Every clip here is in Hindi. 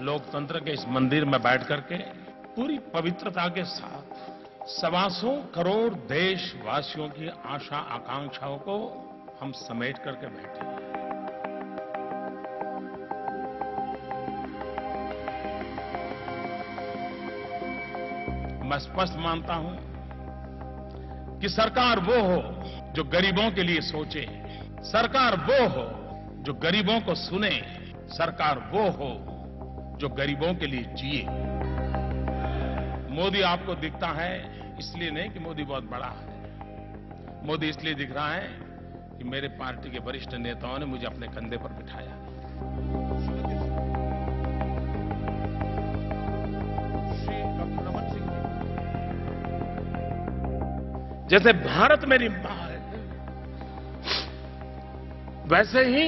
लोकतंत्र के इस मंदिर में बैठ करके पूरी पवित्रता के साथ 125 करोड़ देशवासियों की आशा आकांक्षाओं को हम समेट करके बैठे हैं। मैं स्पष्ट मानता हूं कि सरकार वो हो जो गरीबों के लिए सोचे, सरकार वो हो जो गरीबों को सुने, सरकार वो हो जो गरीबों के लिए जिए। मोदी आपको दिखता है इसलिए नहीं कि मोदी बहुत बड़ा है, मोदी इसलिए दिख रहा है कि मेरे पार्टी के वरिष्ठ नेताओं ने मुझे अपने कंधे पर बिठाया है। जैसे भारत मेरी मां है, वैसे ही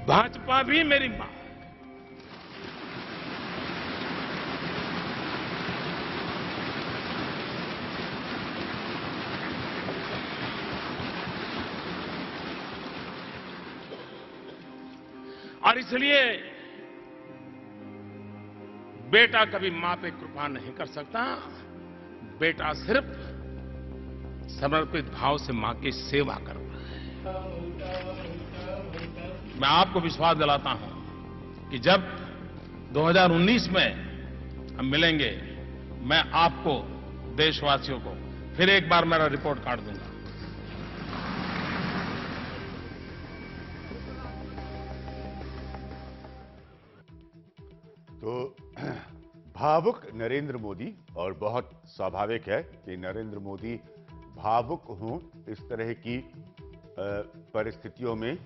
भाजपा भी मेरी मां है। और इसलिए बेटा कभी मां पे कृपा नहीं कर सकता, बेटा सिर्फ समर्पित भाव से मां की सेवा करता है। मैं आपको विश्वास दिलाता हूं कि जब 2019 में हम मिलेंगे, मैं आपको, देशवासियों को फिर एक बार मेरा रिपोर्ट कार्ड दूंगा। तो भावुक नरेंद्र मोदी, और बहुत स्वाभाविक है कि नरेंद्र मोदी भावुक हों इस तरह की परिस्थितियों में।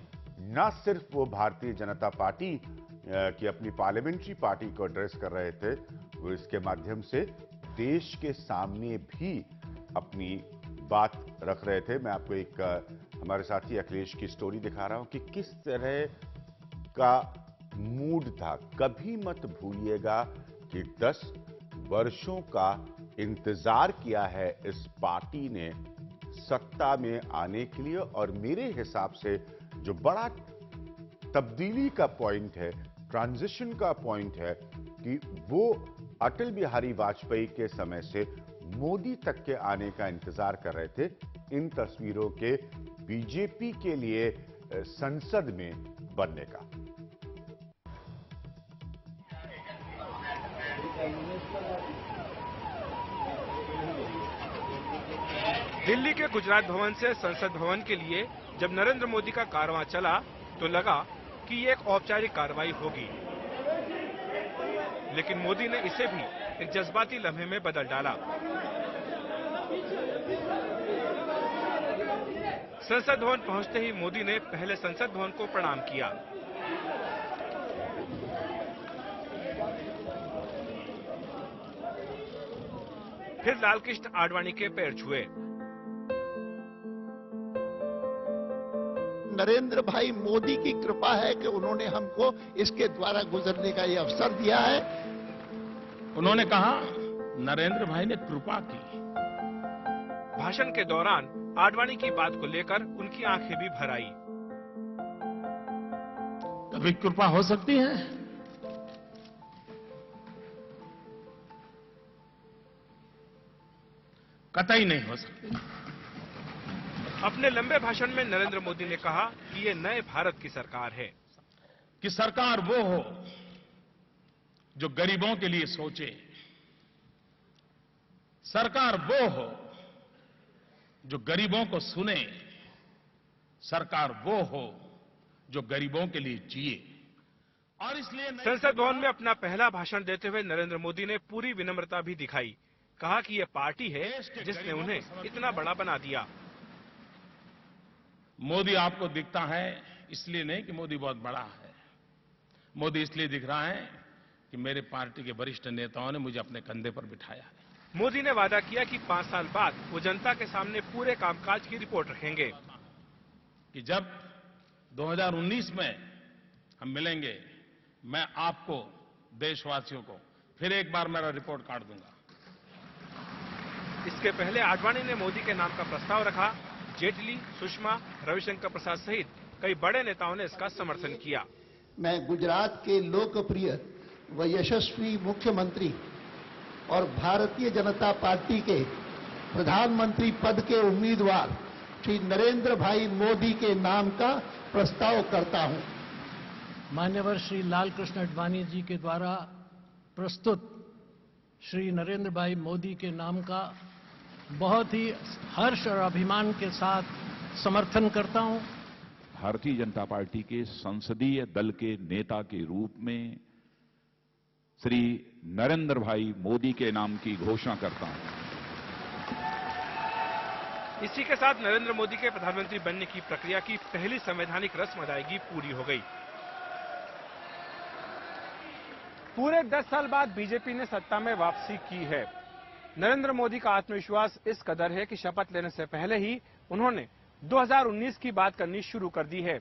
न सिर्फ वो भारतीय जनता पार्टी की अपनी पार्लियामेंट्री पार्टी को एड्रेस कर रहे थे, वो इसके माध्यम से देश के सामने भी अपनी बात रख रहे थे। मैं आपको एक हमारे साथी अखिलेश की स्टोरी दिखा रहा हूं कि किस तरह का मूड था। कभी मत भूलिएगा कि 10 वर्षों का इंतजार किया है इस पार्टी ने सत्ता में आने के लिए, और मेरे हिसाब से जो बड़ा तब्दीली का पॉइंट है, ट्रांजिशन का पॉइंट है, कि वो अटल बिहारी वाजपेयी के समय से मोदी तक के आने का इंतजार कर रहे थे। इन तस्वीरों के बीजेपी के लिए संसद में बनने का। दिल्ली के गुजरात भवन से संसद भवन के लिए जब नरेंद्र मोदी का कारवां चला तो लगा कि ये एक औपचारिक कार्रवाई होगी, लेकिन मोदी ने इसे भी एक जज्बाती लम्हे में बदल डाला। संसद भवन पहुंचते ही मोदी ने पहले संसद भवन को प्रणाम किया। फिर लालकृष्ण आडवाणी के पैर छुए। नरेंद्र भाई मोदी की कृपा है कि उन्होंने हमको इसके द्वारा गुजरने का ये अवसर दिया है। उन्होंने कहा नरेंद्र भाई ने कृपा की। भाषण के दौरान आडवाणी की बात को लेकर उनकी आंखें भी भर आई। कभी कृपा हो सकती है? कतई नहीं हो सकती। अपने लंबे भाषण में नरेंद्र मोदी ने कहा कि ये नए भारत की सरकार है, कि सरकार वो हो जो गरीबों के लिए सोचे, सरकार वो हो जो गरीबों को सुने, सरकार वो हो जो गरीबों के लिए जिए। और इसलिए संसद भवन में अपना पहला भाषण देते हुए नरेंद्र मोदी ने पूरी विनम्रता भी दिखाई। कहा कि ये पार्टी है जिसने उन्हें इतना बड़ा बना दिया। मोदी आपको दिखता है इसलिए नहीं कि मोदी बहुत बड़ा है, मोदी इसलिए दिख रहा है कि मेरे पार्टी के वरिष्ठ नेताओं ने मुझे अपने कंधे पर बिठाया है। मोदी ने वादा किया कि 5 साल बाद वो जनता के सामने पूरे कामकाज की रिपोर्ट रखेंगे। कि जब 2019 में हम मिलेंगे, मैं आपको, देशवासियों को फिर एक बार मेरा रिपोर्ट कार्ड दूंगा। इसके पहले आडवाणी ने मोदी के नाम का प्रस्ताव रखा। जेटली, सुषमा, रविशंकर प्रसाद सहित कई बड़े नेताओं ने इसका समर्थन किया। मैं गुजरात के लोकप्रिय व यशस्वी मुख्यमंत्री और भारतीय जनता पार्टी के प्रधानमंत्री पद के उम्मीदवार श्री नरेंद्र भाई मोदी के नाम का प्रस्ताव करता हूं। मान्यवर श्री लालकृष्ण आडवाणी जी के द्वारा प्रस्तुत श्री नरेंद्र भाई मोदी के नाम का बहुत ही हर्ष और अभिमान के साथ समर्थन करता हूं। भारतीय जनता पार्टी के संसदीय दल के नेता के रूप में श्री नरेंद्र भाई मोदी के नाम की घोषणा करता हूं। इसी के साथ नरेंद्र मोदी के प्रधानमंत्री बनने की प्रक्रिया की पहली संवैधानिक रस्म अदायगी पूरी हो गई। पूरे 10 साल बाद बीजेपी ने सत्ता में वापसी की है। नरेंद्र मोदी का आत्मविश्वास इस कदर है कि शपथ लेने से पहले ही उन्होंने 2019 की बात करनी शुरू कर दी है।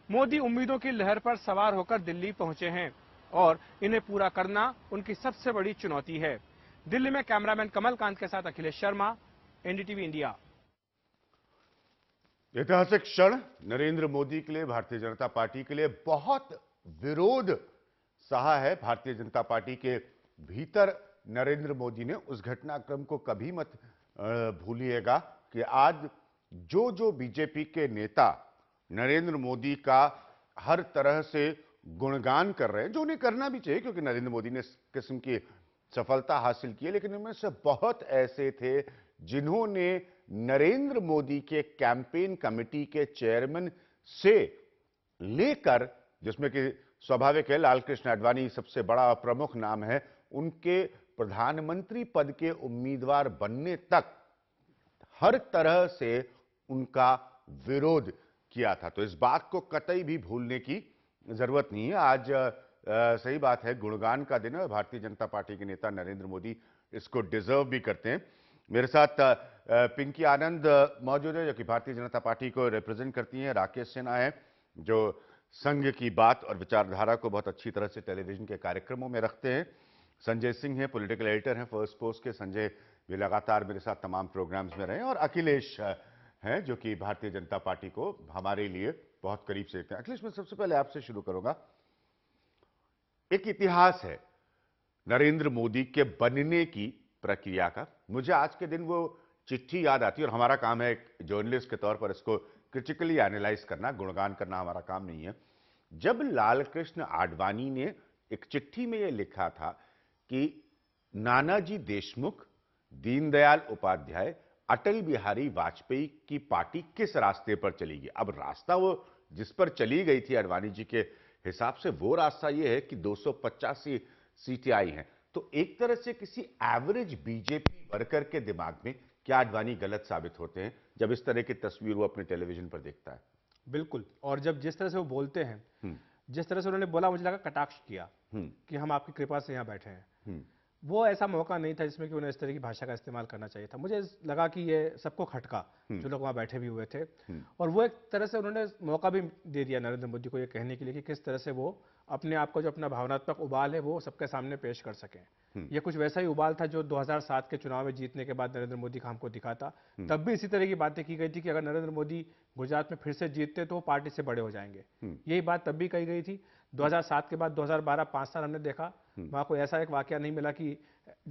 मोदी उम्मीदों की लहर पर सवार होकर दिल्ली पहुंचे हैं और इन्हें पूरा करना उनकी सबसे बड़ी चुनौती है। दिल्ली में कैमरामैन कमलकांत के साथ अखिलेश शर्मा, एनडीटीवी इंडिया। ऐतिहासिक क्षण नरेंद्र मोदी के लिए, भारतीय जनता पार्टी के लिए बहुत विरोध सहा है। भारतीय जनता पार्टी के भीतर नरेंद्र मोदी ने उस घटनाक्रम को कभी मत भूलिएगा कि आज जो बीजेपी के नेता नरेंद्र मोदी का हर तरह से गुणगान कर रहे हैं, जो उन्हें करना भी चाहिए क्योंकि नरेंद्र मोदी ने इस किस्म की सफलता हासिल की है, लेकिन उनमें से बहुत ऐसे थे जिन्होंने नरेंद्र मोदी के कैंपेन कमेटी के चेयरमैन से लेकर, जिसमें कि स्वाभाविक है लालकृष्ण आडवाणी सबसे बड़ा प्रमुख नाम है, उनके प्रधानमंत्री पद के उम्मीदवार बनने तक हर तरह से उनका विरोध किया था। तो इस बात को कतई भी भूलने की जरूरत नहीं है। आज सही बात है, गुणगान का दिन है। भारतीय जनता पार्टी के नेता नरेंद्र मोदी इसको डिजर्व भी करते हैं। मेरे साथ पिंकी आनंद मौजूद है जो कि भारतीय जनता पार्टी को रिप्रेजेंट करती हैं। राकेश सिन्हा है जो संघ की बात और विचारधारा को बहुत अच्छी तरह से टेलीविजन के कार्यक्रमों में रखते हैं। संजय सिंह है, पॉलिटिकल एडिटर हैं फर्स्ट पोस्ट के। संजय भी लगातार मेरे साथ तमाम प्रोग्राम्स में रहे। और अखिलेश हैं जो कि भारतीय जनता पार्टी को हमारे लिए बहुत करीब से देखते हैं। अखिलेश, मैं सबसे पहले आपसे शुरू करूंगा। एक इतिहास है नरेंद्र मोदी के बनने की प्रक्रिया का। मुझे आज के दिन वो चिट्ठी याद आती है और हमारा काम है एक जर्नलिस्ट के तौर पर इसको क्रिटिकली एनालाइज करना, गुणगान करना हमारा काम नहीं है। जब लालकृष्ण आडवाणी ने एक चिट्ठी में यह लिखा था कि नानाजी देशमुख, दीनदयाल उपाध्याय, अटल बिहारी वाजपेयी की पार्टी किस रास्ते पर चलेगी। अब रास्ता वो जिस पर चली गई थी आडवाणी जी के हिसाब से, वो रास्ता ये है कि 285 सीटें आई हैं। तो एक तरह से किसी एवरेज बीजेपी वर्कर के दिमाग में क्या आडवाणी गलत साबित होते हैं जब इस तरह की तस्वीर वो अपने टेलीविजन पर देखता है? बिल्कुल। और जब जिस तरह से वो बोलते हैं, जिस तरह से उन्होंने बोला, मुझे लगा कटाक्ष किया कि हम आपकी कृपा से यहाँ बैठे हैं। वो ऐसा मौका नहीं था जिसमें कि उन्हें इस तरह की भाषा का इस्तेमाल करना चाहिए था। मुझे लगा कि ये सबको खटका, जो लोग वहाँ बैठे भी हुए थे। और वो एक तरह से उन्होंने मौका भी दे दिया नरेंद्र मोदी को ये कहने के लिए कि किस तरह से वो अपने आप को, जो अपना भावनात्मक उबाल है, वो सबके सामने पेश कर सकें। ये कुछ वैसा ही उबाल था जो 2007 के चुनाव में जीतने के बाद नरेंद्र मोदी का हमको दिखा था। तब भी इसी तरह की बातें की गई थी कि अगर नरेंद्र मोदी गुजरात में फिर से जीतते तो वो पार्टी से बड़े हो जाएंगे। यही बात तब भी कही गई थी। 2007 के बाद 2012 5 साल हमने देखा, वहां कोई ऐसा एक वाकया नहीं मिला कि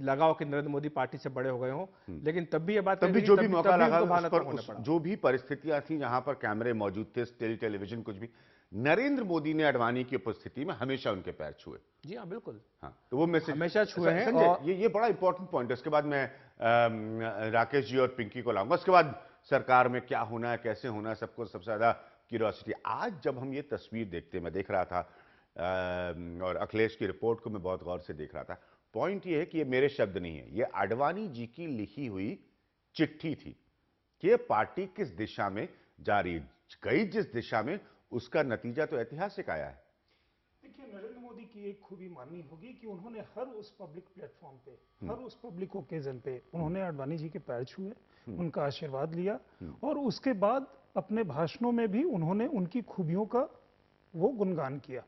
लगाओ कि नरेंद्र मोदी पार्टी से बड़े हो गए हों। लेकिन तब भी ये बात, तब भी जो भी मौका लगा, जो भी परिस्थितियां थी, जहां पर कैमरे मौजूद थे, स्टिल टेलीविजन, कुछ भी, नरेंद्र मोदी ने आडवाणी की उपस्थिति में हमेशा उनके पैर छुए। जी हाँ, बिल्कुल। हाँ, तो वो मैसेज हमेशा छुए हैं। और ये बड़ा इंपॉर्टेंट पॉइंट है। उसके बाद मैं राकेश जी और पिंकी को लाऊंगा। उसके बाद सरकार में क्या होना है, कैसे होना है, सबको सबसे ज्यादा क्यूरियोसिटी। आज जब हम ये तस्वीर देखते हैं, मैं देख रहा था और अखिलेश की रिपोर्ट को मैं बहुत गौर से देख रहा था। पॉइंट ये है कि ये मेरे शब्द नहीं है, ये आडवाणी जी की लिखी हुई चिट्ठी थी कि ये पार्टी किस दिशा में जा रही गई, जिस दिशा में, उसका नतीजा तो ऐतिहासिक आया है। देखिए, नरेंद्र मोदी की एक खूबी माननी होगी कि उन्होंने हर उस पब्लिक प्लेटफॉर्म पे, हर उस पब्लिक ओकेजन पे उन्होंने आडवाणी जी के पैर छुए, उनका आशीर्वाद लिया और उसके बाद अपने भाषणों में भी उन्होंने उनकी खूबियों का वो गुणगान किया।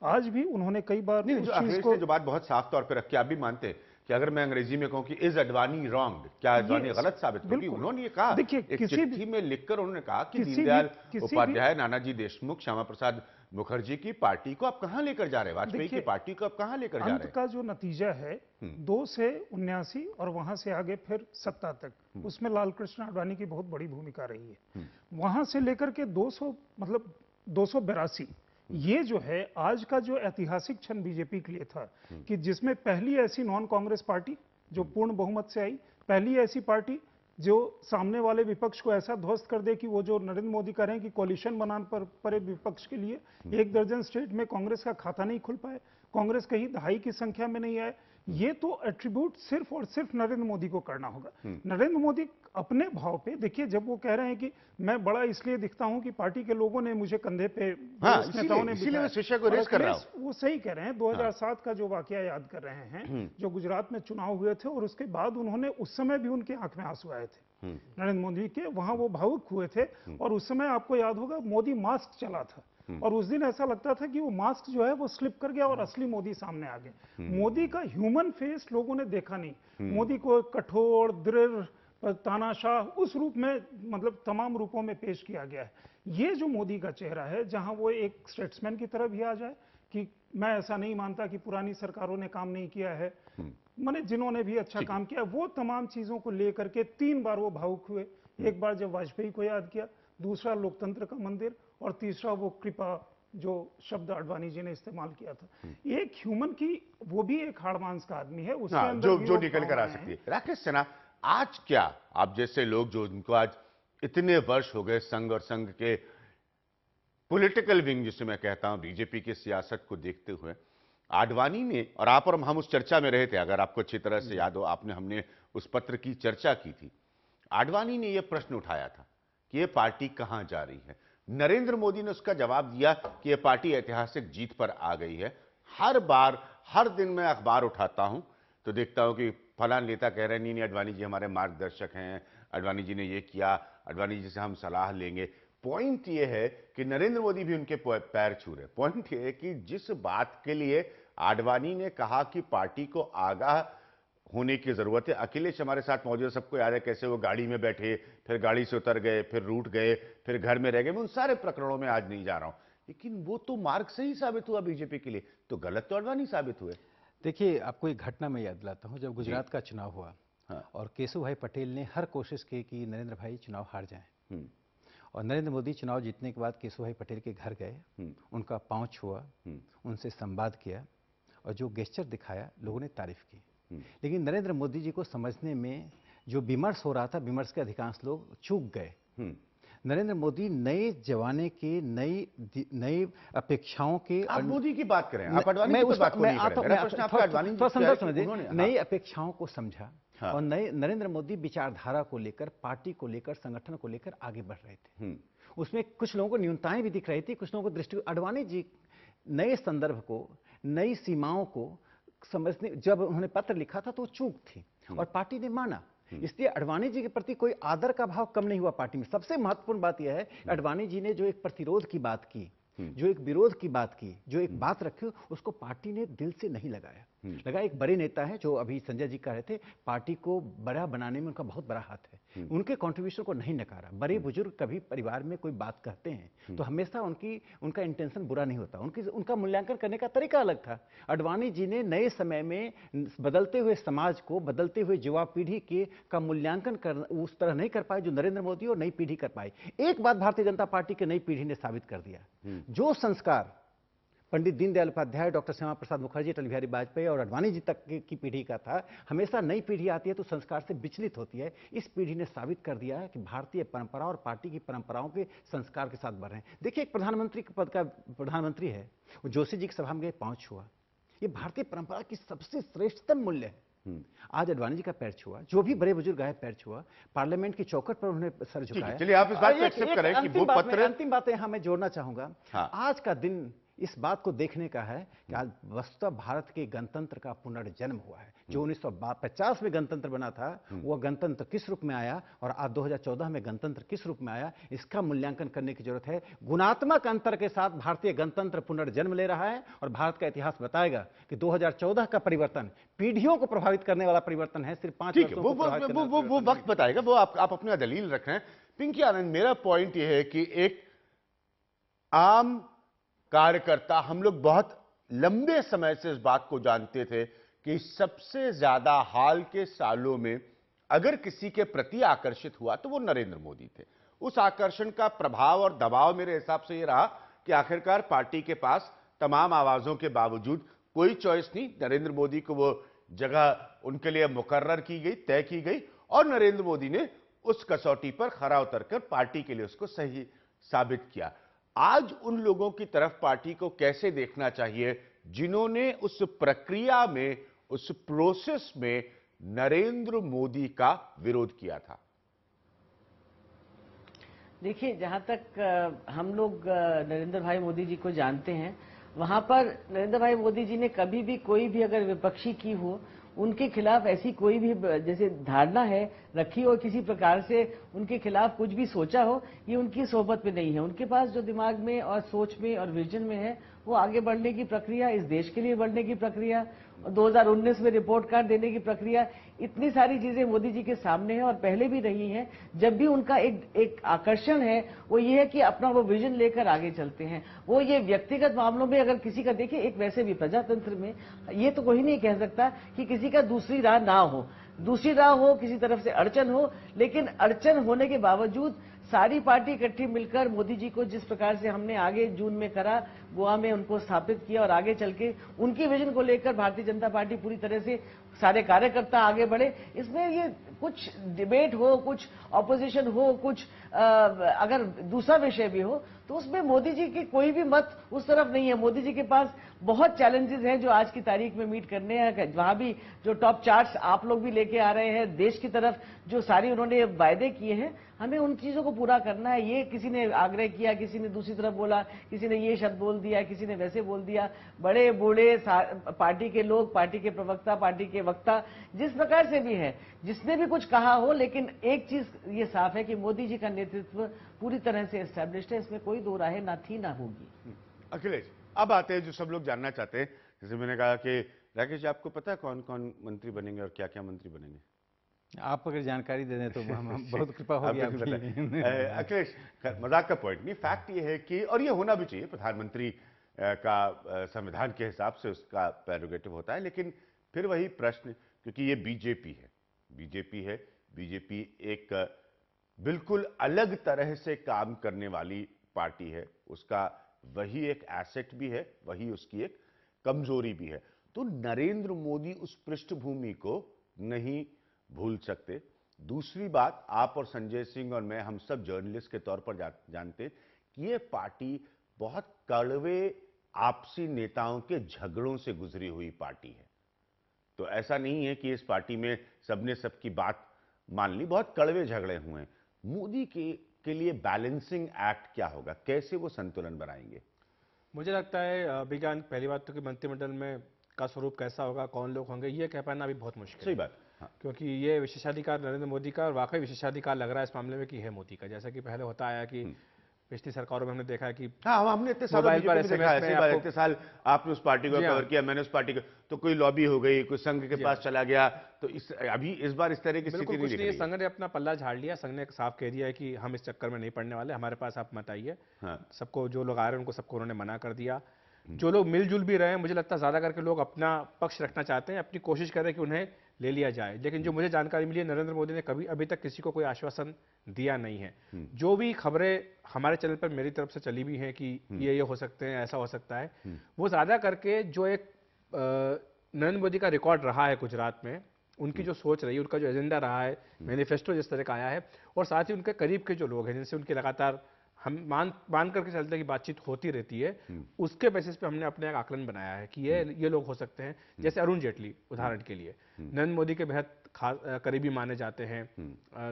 आज भी उन्होंने कई बार जो बात बहुत साफ तौर पर रखी, आप भी मानते हैं कि अगर मैं अंग्रेजी में कहूं कि इज अडवाणी रॉन्ग, क्या अडवाणी गलत साबित होगी? बिल्कुल। उन्होंने ये कहा, देखिए, एक किसी चिट्ठी में लिखकर उन्होंने कहा कि किसी भी- दीनदयाल किसी भी- उपाध्याय, नानाजी देशमुख, श्यामा प्रसाद मुखर्जी की पार्टी को आप कहां लेकर जा रहे हैं? वाजपेयी की देखिए, पार्टी को आप कहां लेकर जा रहे अंत हैं? का जो नतीजा है 2 से 79 और वहां से आगे फिर सत्ता तक, उसमें लाल कृष्ण आडवाणी की बहुत बड़ी भूमिका रही है। वहां से लेकर के 200 मतलब 282 ये जो है आज का जो ऐतिहासिक क्षण बीजेपी के लिए था कि जिसमें पहली ऐसी नॉन कांग्रेस पार्टी जो पूर्ण बहुमत से आई, पहली ऐसी पार्टी जो सामने वाले विपक्ष को ऐसा ध्वस्त कर दे कि वो जो नरेंद्र मोदी कह रहे हैं कि कोलिशन बनाने पर पड़े विपक्ष के लिए, 1 दर्जन स्टेट में कांग्रेस का खाता नहीं खुल पाए, कांग्रेस कहीं दहाई की संख्या में नहीं आए। ये तो एट्रीब्यूट सिर्फ और सिर्फ नरेंद्र मोदी को करना होगा। नरेंद्र मोदी अपने भाव पे देखिए, जब वो कह रहे हैं कि मैं बड़ा इसलिए दिखता हूं कि पार्टी के लोगों ने मुझे कंधे पे नेताओं ने इसीलिए मैं बिठाया। शिष्य को रेस कर रहा हूं। वो सही कह रहे हैं, 2007 का जो वाकया याद कर रहे हैं, जो गुजरात में चुनाव हुए थे और उसके बाद उन्होंने, उस समय भी उनकी आंख में आंसू आए थे नरेंद्र मोदी के, वहां वो भावुक हुए थे। और उस समय आपको याद होगा मोदी मास्क चला था और उस दिन ऐसा लगता था कि वो मास्क जो है वो स्लिप कर गया और असली मोदी सामने आ गए। मोदी का ह्यूमन फेस लोगों ने देखा नहीं। मोदी को कठोर, दृढ़, तानाशाह उस रूप में, मतलब तमाम रूपों में पेश किया गया है। ये जो मोदी का चेहरा है, जहां वो एक स्टेट्समैन की तरह भी आ जाए कि मैं ऐसा नहीं मानता कि पुरानी सरकारों ने काम नहीं किया है, माने जिन्होंने भी अच्छा काम किया, वो तमाम चीजों को लेकर के 3 बार वो भावुक हुए। एक बार जब वाजपेयी को याद किया, दूसरा लोकतंत्र का मंदिर, और तीसरा वो कृपा जो शब्द आडवाणी जी ने इस्तेमाल किया था। एक ह्यूमन की, वो भी एक हाड़ मांस का आदमी है, उसके अंदर भी जो वो निकल कर आ भावनाएं सकती हैं। है। राकेश सिन्हा, आज क्या आप जैसे लोग जो उनको आज इतने वर्ष हो गए संघ और संघ के पॉलिटिकल विंग जिसे मैं कहता हूं बीजेपी की सियासत को देखते हुए, आडवाणी ने, और आप और हम उस चर्चा में रहे थे, अगर आपको अच्छी तरह से याद हो, हमने उस पत्र की चर्चा की थी। आडवाणी ने यह प्रश्न उठाया था कि यह पार्टी कहां जा रही है। नरेंद्र मोदी ने उसका जवाब दिया कि यह पार्टी ऐतिहासिक जीत पर आ गई है। हर बार, हर दिन मैं अखबार उठाता हूं तो देखता हूं कि फलां नेता कह रहे हैं नहीं आडवाणी जी हमारे मार्गदर्शक हैं, आडवाणी जी ने ये किया, आडवाणी जी से हम सलाह लेंगे। पॉइंट ये है कि नरेंद्र मोदी भी उनके पैर छू रहे। पॉइंट ये है कि जिस बात के लिए आडवाणी ने कहा कि पार्टी को आगाह होने की जरूरत है, अखिलेश हमारे साथ मौजूद है, सबको याद है कैसे वो गाड़ी में बैठे, फिर गाड़ी से उतर गए, फिर रूठ गए, फिर घर में रह गए। मैं उन सारे प्रकरणों में आज नहीं जा रहा हूं, लेकिन वो तो मार्ग सही साबित हुआ बीजेपी के लिए, तो गलत तो आडवाणी साबित हुए। देखिए, आपको एक घटना मैं याद दिलाता हूं। जब गुजरात का चुनाव हुआ और केशु भाई पटेल ने हर कोशिश की कि नरेंद्र भाई चुनाव हार जाएं, और नरेंद्र मोदी चुनाव जीतने के बाद केशु भाई पटेल के घर गए, उनका पांव छुआ, उनसे संवाद किया और जो गेस्चर दिखाया लोगों ने तारीफ की। लेकिन नरेंद्र मोदी जी को समझने में जो विमर्श हो रहा था, विमर्श के अधिकांश लोग चूक गए। नरेंद्र मोदी नए जमाने के, नई अपेक्षाओं के, आप मोदी की बात करें, आप आडवाणी की बात को नहीं कर रहे। मेरा प्रश्न आपका आडवाणी जी से है कि उन्होंने नई अपेक्षाओं को समझा और नए नरेंद्र मोदी विचारधारा को लेकर, पार्टी को लेकर, संगठन को लेकर आगे बढ़ रहे थे। उसमें कुछ लोगों को न्यूनताएं भी दिख रही थी, कुछ लोगों को दृष्टि। आडवाणी जी नए संदर्भ को, नई सीमाओं को समझने, जब उन्होंने पत्र लिखा था तो चूक थी और पार्टी ने माना। इसलिए आडवाणी जी के प्रति कोई आदर का भाव कम नहीं हुआ पार्टी में। सबसे महत्वपूर्ण बात यह है, आडवाणी जी ने जो एक प्रतिरोध की बात की, जो एक विरोध की बात की, जो एक बात रखी, उसको पार्टी ने दिल से नहीं लगाया। लगा एक बड़े नेता है, जो अभी संजय जी कह रहे थे, पार्टी को बड़ा बनाने में उनका बहुत बड़ा हाथ है, उनके कंट्रीब्यूशन को नहीं नकारा। बड़े बुजुर्ग कभी परिवार में कोई बात कहते हैं तो हमेशा उनका इंटेंशन बुरा नहीं होता, उनका मूल्यांकन करने का तरीका अलग था। आडवाणी जी ने नए समय में बदलते हुए समाज को, बदलते हुए युवा पीढ़ी का मूल्यांकन कर उस तरह नहीं कर पाए जो नरेंद्र मोदी और नई पीढ़ी कर पाई। एक बात भारतीय जनता पार्टी की नई पीढ़ी ने साबित कर दिया, जो संस्कार पंडित दीनदयाल उपाध्याय, डॉक्टर श्यामा प्रसाद मुखर्जी, अटल बिहारी वाजपेयी और आडवाणी जी तक की पीढ़ी का था, हमेशा नई पीढ़ी आती है तो संस्कार से विचलित होती है। इस पीढ़ी ने साबित कर दिया है कि भारतीय परंपरा और पार्टी की परंपराओं के संस्कार के साथ बढ़ रहे हैं। देखिए, एक प्रधानमंत्री के पद का प्रधानमंत्री है, वो जोशी जी की सभा में गए, पांव छुआ। ये भारतीय परंपरा की सबसे श्रेष्ठतम मूल्य है। आज आडवाणी जी का पैर छुआ, जो भी बड़े बुजुर्ग आए पैर छुआ, पार्लियामेंट की चौखट पर उन्होंने सर झुकाया। चलिए, आप इस बात को एक्सेप्ट करें कि वो पत्र, अंतिम बात यहां मैं जोड़ना चाहूंगा। आज का दिन इस बात को देखने का है कि आज वस्तुतः भारत के गणतंत्र का पुनर्जन्म हुआ है। जो 1950 में गणतंत्र बना था, वह गणतंत्र किस रूप में आया और आज 2014 में गणतंत्र किस रूप में आया, इसका मूल्यांकन करने की जरूरत है। गुणात्मक अंतर के साथ भारतीय गणतंत्र पुनर्जन्म ले रहा है और भारत का इतिहास बताएगा कि 2014 का परिवर्तन पीढ़ियों को प्रभावित करने वाला परिवर्तन है, सिर्फ 5 वर्षों को प्रभावित करने वाला वो वक्त बताएगा, वो आप अपना दलील रख रहे हैं। पिंकी आनंद, मेरा पॉइंट यह है कि एक आम कार्यकर्ता, हम लोग बहुत लंबे समय से इस बात को जानते थे कि सबसे ज्यादा हाल के सालों में अगर किसी के प्रति आकर्षित हुआ तो वो नरेंद्र मोदी थे। उस आकर्षण का प्रभाव और दबाव मेरे हिसाब से ये रहा कि आखिरकार पार्टी के पास तमाम आवाजों के बावजूद कोई चॉइस नहीं, नरेंद्र मोदी को वो जगह उनके लिए मुकर्रर की गई, तय की गई और नरेंद्र मोदी ने उस कसौटी पर खरा उतरकर पार्टी के लिए उसको सही साबित किया। आज उन लोगों की तरफ पार्टी को कैसे देखना चाहिए जिन्होंने उस प्रक्रिया में, उस प्रोसेस में नरेंद्र मोदी का विरोध किया था? देखिए, जहां तक हम लोग नरेंद्र भाई मोदी जी को जानते हैं, वहां पर नरेंद्र भाई मोदी जी ने कभी भी कोई भी अगर विपक्षी की हो, उनके खिलाफ ऐसी कोई भी जैसे धारणा है रखी हो, किसी प्रकार से उनके खिलाफ कुछ भी सोचा हो, ये उनकी सोहबत में नहीं है। उनके पास जो दिमाग में और सोच में और विजन में है, वो आगे बढ़ने की प्रक्रिया, इस देश के लिए बढ़ने की प्रक्रिया, 2019 में रिपोर्ट कार्ड देने की प्रक्रिया, इतनी सारी चीजें मोदी जी के सामने हैं और पहले भी रही हैं। जब भी उनका एक आकर्षण है वो ये है कि अपना वो विजन लेकर आगे चलते हैं। वो ये व्यक्तिगत मामलों में अगर किसी का, देखिए एक वैसे भी प्रजातंत्र में ये तो कोई नहीं कह सकता कि किसी का दूसरी राह ना हो, दूसरी राह हो, किसी तरफ से अड़चन हो, लेकिन अड़चन होने के बावजूद सारी पार्टी इकट्ठी मिलकर मोदी जी को जिस प्रकार से हमने आगे जून में करा, गोवा में उनको स्थापित किया और आगे चल के उनकी विजन को लेकर भारतीय जनता पार्टी पूरी तरह से सारे कार्यकर्ता आगे बढ़े। इसमें ये कुछ डिबेट हो, कुछ ऑपोजिशन हो, कुछ अगर दूसरा विषय भी हो, तो उसमें मोदी जी की कोई भी मत उस तरफ नहीं है। मोदी जी के पास बहुत चैलेंजेस हैं जो आज की तारीख में मीट करने हैं। वहां भी जो टॉप चार्ट्स आप लोग भी लेके आ रहे हैं, देश की तरफ जो सारी उन्होंने वायदे किए हैं, हमें उन चीजों को पूरा करना है। ये किसी ने आग्रह किया, किसी ने दूसरी तरफ बोला, किसी ने ये शब्द बोल दिया, किसी ने वैसे बोल दिया। बड़े बूढ़े पार्टी के लोग, पार्टी के प्रवक्ता, पार्टी के वक्ता, जिस प्रकार से भी है, जिसने भी कुछ कहा हो, लेकिन एक चीज ये साफ है कि मोदी जी का नेतृत्व पूरी तरह से एस्टैब्लिश्ड है, इसमें कोई दो राहें ना थी ना होगी। अखिलेश, अब आते हैं जो सब लोग जानना चाहते हैं। जैसे मैंने कहा कि राकेश जी, आपको पता है कौन कौन मंत्री बनेंगे और क्या क्या मंत्री बनेंगे? आप अगर जानकारी दे दें तो हम बहुत कृपा होगी आपकी। अखिलेश, मजाक का पॉइंट नहीं, फैक्ट ये है कि, और ये होना भी चाहिए, प्रधानमंत्री का संविधान के हिसाब से उसका प्रेरोगेटिव होता है, लेकिन फिर वही प्रश्न, क्योंकि ये बीजेपी है, बीजेपी एक बिल्कुल अलग तरह से काम करने वाली पार्टी है, उसका वही एक एसेट भी है, वही उसकी एक कमजोरी भी है। तो नरेंद्र मोदी उस पृष्ठभूमि को नहीं भूल सकते। दूसरी बात, आप और संजय सिंह और मैं, हम सब जर्नलिस्ट के तौर पर जानते कि ये पार्टी बहुत कड़वे आपसी नेताओं के झगड़ों से गुजरी हुई पार्टी है। तो ऐसा नहीं है कि इस पार्टी में सबने सबकी बात मान ली, बहुत कड़वे झगड़े हुए हैं। मोदी के लिए बैलेंसिंग एक्ट क्या होगा, कैसे वो संतुलन बनाएंगे? मुझे लगता है विज्ञान, पहली बात तो कि मंत्रिमंडल में का स्वरूप कैसा होगा, कौन लोग होंगे, ये कह पाना अभी बहुत मुश्किल है। सही बात। हाँ। क्योंकि ये विशेषाधिकार नरेंद्र मोदी का, और वाकई विशेषाधिकार लग रहा है इस मामले में कि है मोदी का। जैसा कि पहले होता आया कि पिछली सरकारों में हमने देखा है कि हाँ, हमने इतने साल इतने साल आपने उस पार्टी को कवर किया, मैंने उस पार्टी को, तो कोई लॉबी हो गई, कोई संघ के पास चला गया, तो अभी इस बार इस तरह की स्थिति नहीं दिख रही। संघ ने अपना पल्ला झाड़ लिया, संघ ने साफ कह दिया है कि हम इस चक्कर में नहीं पड़ने वाले, हमारे पास आप मत आइए। सबको, जो लोग आ रहे हैं उनको सबको उन्होंने मना कर दिया। जो लोग मिलजुल भी रहे हैं, मुझे लगता है ज्यादा करके लोग अपना पक्ष रखना चाहते हैं, अपनी कोशिश कर रहे हैं कि उन्हें ले लिया जाए। लेकिन जो मुझे जानकारी मिली है, नरेंद्र मोदी ने कभी अभी तक किसी को कोई आश्वासन दिया नहीं है। जो भी खबरें हमारे चैनल पर मेरी तरफ से चली भी हैं कि ये हो सकते हैं, ऐसा हो सकता है, वो ज्यादा करके जो एक नरेंद्र मोदी का रिकॉर्ड रहा है गुजरात में, उनकी जो सोच रही है, उनका जो एजेंडा रहा है, मैनिफेस्टो जिस तरह का आया है, और साथ ही उनके करीब के जो लोग हैं जिनसे उनकी लगातार हम मान करके चलते हैं कि बातचीत होती रहती है, उसके बेसिस पे हमने अपने एक आकलन बनाया है कि ये लोग हो सकते हैं। जैसे अरुण जेटली उदाहरण के लिए नरेंद्र मोदी के बेहद करीबी माने जाते हैं।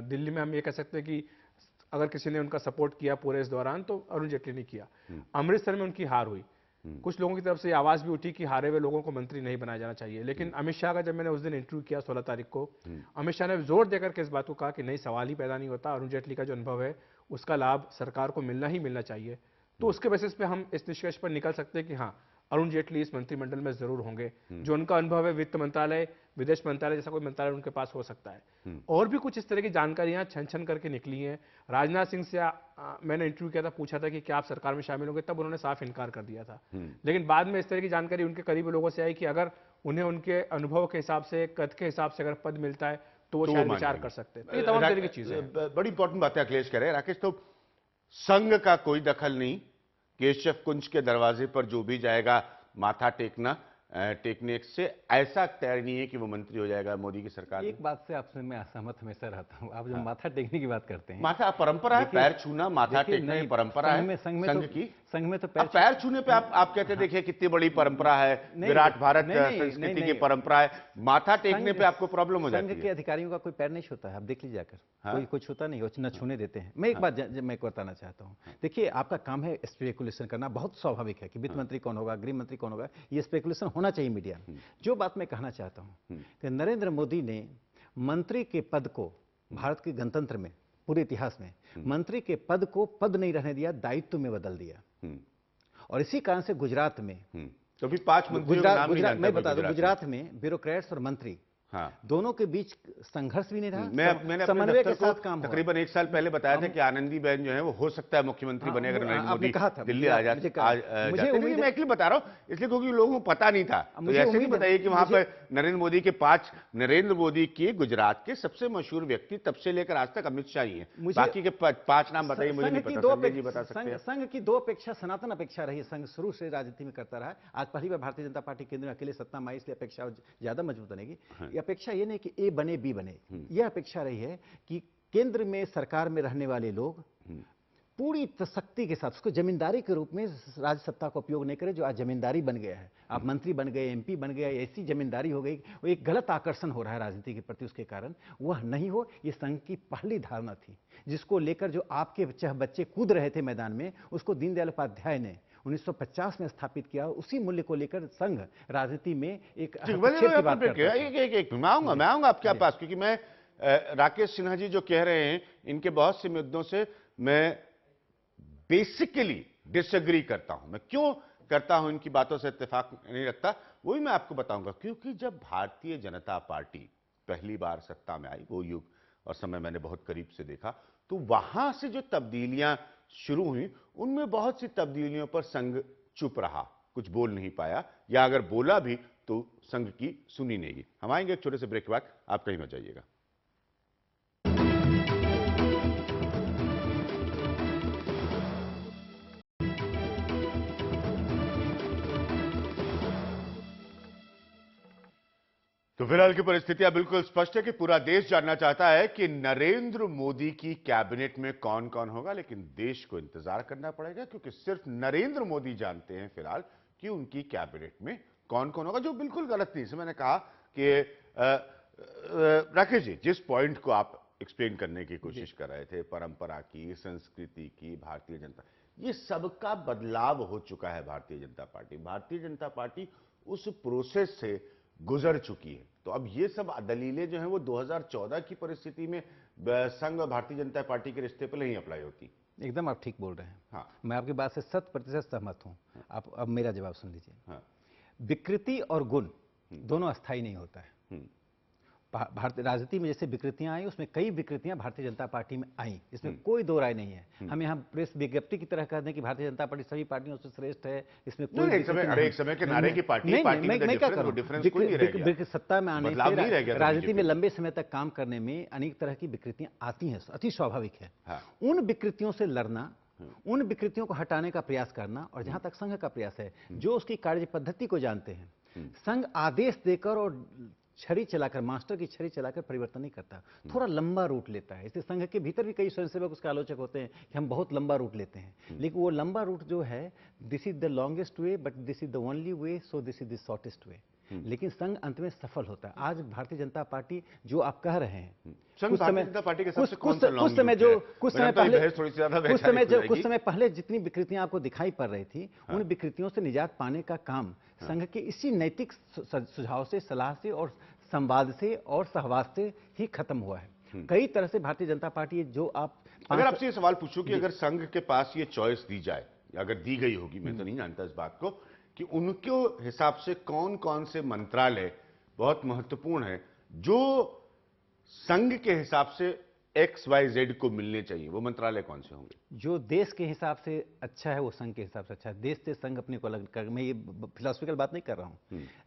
दिल्ली में हम ये कह सकते हैं कि अगर किसी ने उनका सपोर्ट किया पूरे इस दौरान, तो अरुण जेटली ने किया। अमृतसर में उनकी हार हुई, कुछ लोगों की तरफ से आवाज भी उठी कि हारे हुए लोगों को मंत्री नहीं बनाया जाना चाहिए, लेकिन अमित शाह का जब मैंने उस दिन इंटरव्यू किया 16 तारीख को, अमित शाह ने जोर देकर के इस बात को कहा कि नहीं, सवाल ही पैदा नहीं होता, अरुण जेटली का जो अनुभव है उसका लाभ सरकार को मिलना ही मिलना चाहिए। तो उसके बेसिस पे हम इस निष्कर्ष पर निकल सकते हैं कि हाँ, अरुण जेटली इस मंत्रिमंडल में जरूर होंगे। जो उनका अनुभव है, वित्त मंत्रालय, विदेश मंत्रालय जैसा कोई मंत्रालय उनके पास हो सकता है। और भी कुछ इस तरह की जानकारियां छन छन करके निकली हैं। राजनाथ सिंह से मैंने इंटरव्यू किया था, पूछा था कि क्या आप सरकार में शामिल होंगे, तब उन्होंने साफ इनकार कर दिया था। लेकिन बाद में इस तरह की जानकारी उनके करीबी लोगों से आई कि अगर उन्हें उनके अनुभव के हिसाब से, कद के हिसाब से अगर पद मिलता है तो वो शायद विचार कर सकते हैं। ये तमाम तरह की चीजें बड़ी इंपॉर्टेंट बातें अखिलेश कह रहे हैं। राकेश, तो संघ का कोई दखल नहीं, केशव कुंज के दरवाजे पर जो भी जाएगा माथा टेकने से ऐसा तय नहीं है कि वो मंत्री हो जाएगा मोदी की सरकार में। एक बात से आपसे मैं असहमत हमेशा रहता हूं। आप जो माथा टेकने की बात करते हैं, माथा परंपरा है, पैर छूना, माथा टेकना की परंपरा है संघ में तो पैर छूने पे आप कहते देखिए कितनी बड़ी परंपरा है, विराट भारत संस्कृति की परंपरा है, माथा टेकने पे आपको प्रॉब्लम हो जाती है। संघ के अधिकारियों का कोई पैर नहीं छूता है, आप देख लीजिए जाकर, कोई कुछ होता नहीं, न छूने देते हैं। मैं एक बात मैं बताना चाहता हूँ, देखिए आपका काम है स्पेकुलेशन करना, बहुत स्वाभाविक है कि वित्त मंत्री कौन होगा, गृह मंत्री कौन होगा, ये स्पेकुलेशन होना चाहिए मीडिया में। जो बात मैं कहना चाहता हूं कि नरेंद्र मोदी ने मंत्री के पद को भारत के गणतंत्र में, पूरे इतिहास में मंत्री के पद को पद नहीं रहने दिया, दायित्व में बदल दिया। और इसी कारण से गुजरात में तो भी 5 मंत्रियों का नाम नहीं जानता मैं बता दूं, गुजरात में ब्यूरोक्रेट्स और मंत्री दोनों के बीच संघर्ष भी नहीं रहा। मैंने समन्वय के साथ काम तकरीबन 1 साल पहले बताया था कि आनंदी बेन जो है वो हो सकता है मुख्यमंत्री बने अगर नरेंद्र मोदी दिल्ली आ जाते। मैं इसलिए बता रहा हूँ, इसलिए क्योंकि लोगों को पता नहीं था। तो ऐसे नहीं बताइए कि वहां पर नरेंद्र मोदी के गुजरात के सबसे मशहूर व्यक्ति तब से लेकर आज तक अमित शाह ही है। बाकी के 5 नाम बताइए, मुझे नहीं पता। संघ की 2 अपेक्षा, सनातन अपेक्षा रही। संघ शुरू से राजनीति में करता रहा। आज पहली बार भारतीय जनता पार्टी केंद्र में अकेले सत्ता में आई, इसलिए अपेक्षा ज्यादा मजबूत बनेगी। अपेक्षा ये नहीं कि ए बने बी बने, यह अपेक्षा रही है कि केंद्र में सरकार में रहने वाले लोग पूरी शक्ति के साथ उसको जमींदारी के रूप में राज्य सत्ता का उपयोग नहीं करें, जो आज जमींदारी बन गया है। आप मंत्री बन गए, एमपी बन गए, ऐसी जमींदारी हो गई, वो एक गलत आकर्षण हो रहा है राजनीति के प्रति, उसके कारण वह नहीं हो। ये संघ की पहली धारणा थी, जिसको लेकर जो आपके बच्चे कूद रहे थे मैदान में, उसको दीनदयाल उपाध्याय ने 1950 में स्थापित किया। उसी मूल्य को लेकर संघ राजनीति में एक मैं आऊंगा आपके पास, क्योंकि मैं राकेश सिन्हा जी जो कह रहे हैं इनके बहुत से मुद्दों से मैं बेसिकली डिसएग्री करता हूं। मैं क्यों करता हूं, इनकी बातों से इत्तेफाक नहीं रखता, वो भी मैं आपको बताऊंगा। क्योंकि जब भारतीय जनता पार्टी पहली बार सत्ता में आई, वो युग और समय मैंने बहुत करीब से देखा, तो वहां से जो तब्दीलियां शुरू हुई, उनमें बहुत सी तब्दीलियों पर संघ चुप रहा, कुछ बोल नहीं पाया, या अगर बोला भी तो संघ की सुनी नहीं गई। हम आएंगे एक छोटे से ब्रेक के बाद, आप कहीं मत जाइएगा। तो फिलहाल की परिस्थितियां बिल्कुल स्पष्ट है कि पूरा देश जानना चाहता है कि नरेंद्र मोदी की कैबिनेट में कौन कौन होगा, लेकिन देश को इंतजार करना पड़ेगा, क्योंकि सिर्फ नरेंद्र मोदी जानते हैं फिलहाल कि उनकी कैबिनेट में कौन कौन होगा, जो बिल्कुल गलत नहीं। से मैंने कहा कि राकेश जी, जिस पॉइंट को आप एक्सप्लेन करने की कोशिश कर रहे थे, परंपरा की, संस्कृति की, भारतीय जनता, ये सबका बदलाव हो चुका है। भारतीय जनता पार्टी उस प्रोसेस से गुजर चुकी है। तो अब ये सब दलीलें जो हैं वो 2014 की परिस्थिति में संघ और भारतीय जनता पार्टी के रिश्ते पर नहीं अप्लाई होती। एकदम आप ठीक बोल रहे हैं। हाँ, मैं आपकी बात से 100% सहमत हूं। आप अब मेरा जवाब सुन लीजिए। हाँ। विकृति और गुण दोनों अस्थायी नहीं होता है। भारतीय राजनीति में जैसे विकृतियां आई, उसमें कई विकृतियां भारतीय जनता पार्टी में आई, इसमें कोई दो राय नहीं है। हम यहाँ प्रेस विज्ञप्ति की तरह कहते हैं कि भारतीय जनता पार्टी सभी पार्टियों से श्रेष्ठ है, इसमें कोई एक समय के नारे की पार्टी मैं क्या करूं, सत्ता में आने से राजनीति में लंबे समय तक काम करने में अनेक तरह की विकृतियां आती हैं, अति स्वाभाविक है। उन विकृतियों से लड़ना, उन विकृतियों को हटाने का प्रयास करना, और जहां तक संघ का प्रयास है, जो उसकी कार्य पद्धति को जानते हैं, संघ आदेश देकर और छड़ी चलाकर, मास्टर की छड़ी चलाकर परिवर्तन नहीं करता, थोड़ा लंबा रूट लेता है। इसलिए संघ के भीतर भी कई स्वयंसेवक उसके आलोचक होते हैं कि हम बहुत लंबा रूट लेते हैं, लेकिन वो लंबा रूट जो है, this is the longest way but this is the only way, so this is the shortest वे। लेकिन संघ अंत में सफल होता है। आज भारतीय जनता पार्टी जो आप कह रहे हैं, संघ भारतीय जनता पार्टी के सबसे कौन सा लॉन्ग कुछ समय पहले पहले जितनी विकृतियां आपको दिखाई पड़ रही थी, उन विकृतियों से निजात पाने का काम संघ के इसी नैतिक सुझाव से, सलाह से और संवाद से और सहवास से ही खत्म हुआ है। कई तरह से भारतीय जनता पार्टी जो आप अगर आपसे ये सवाल पूछूं कि अगर संघ के पास ये चॉइस दी जाए, अगर दी गई होगी, मैं तो नहीं जानता इस बात को, कि उनके हिसाब से कौन कौन से मंत्रालय बहुत महत्वपूर्ण है जो संघ के हिसाब से XYZ को मिलने चाहिए, वो मंत्रालय कौन से होंगे? जो देश के हिसाब से अच्छा है वो संघ के हिसाब से अच्छा है। देश से संघ अपने को अलग कर, मैं ये फिलोसफिकल बात नहीं कर रहा हूँ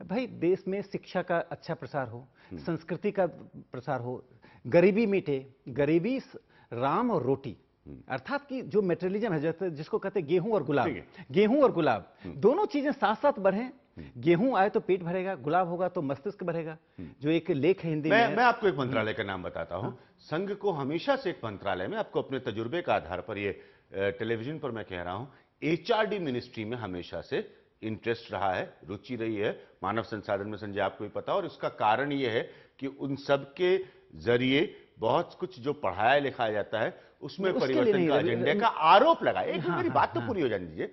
भाई। देश में शिक्षा का अच्छा प्रसार हो, संस्कृति का प्रसार हो, गरीबी मिटे, गरीबी राम और रोटी, अर्थात कि जो मेटेरियलिज्म है जिसको कहते हैं गेहूं और गुलाब, गेहूं और गुलाब दोनों चीजें साथ साथ बढ़े। गेहूं आए तो पेट भरेगा, गुलाब होगा तो मस्तिष्क भरेगा, जो एक लेख है हिंदी में। मैं आपको एक मंत्रालय का नाम बताता हूं। संघ को हमेशा से एक मंत्रालय में, आपको अपने तजुर्बे का आधार पर, ये टेलीविजन पर मैं कह रहा हूं, HRD मिनिस्ट्री में हमेशा से इंटरेस्ट रहा है, रुचि रही है। मानव संसाधन में संजय आपको भी पता, और इसका कारण यह है कि उन सब के जरिए बहुत कुछ जो पढ़ाया लिखाया जाता है उसमें परिवर्तन का एजेंडे का आरोप लगा। एक मेरी बात तो पूरी हो जाने दीजिए।